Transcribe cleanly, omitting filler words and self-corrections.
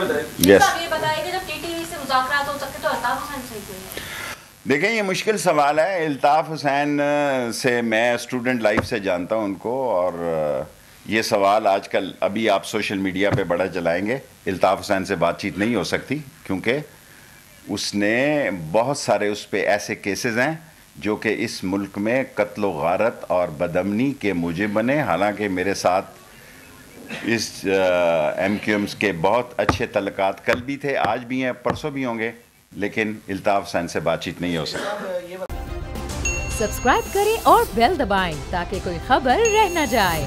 Yes ये बताइए कि जब टीटीवी से मुज़ाकरात हो सकते तो अल्ताफ़ हुसैन से क्यों नहीं? देखें, ये मुश्किल सवाल है। अल्ताफ़ हुसैन से मैं स्टूडेंट लाइफ से जानता हूँ उनको, और ये सवाल आजकल अभी आप सोशल मीडिया पे बड़ा चलाएंगे। अल्ताफ़ हुसैन से बातचीत नहीं हो सकती क्योंकि उसने बहुत सारे उस पे ऐसे केसेस हैं जो कि इस मुल्क में कत्ल व गारत और बदअमनी के मूजिब बने। हालांकि मेरे साथ इस MQMs के बहुत अच्छे तल्लुकात कल भी थे, आज भी हैं, परसों भी होंगे, लेकिन अल्ताफ़ हुसैन से बातचीत नहीं हो सकती। सब्सक्राइब करें और बेल दबाएं ताकि कोई खबर रह न जाए।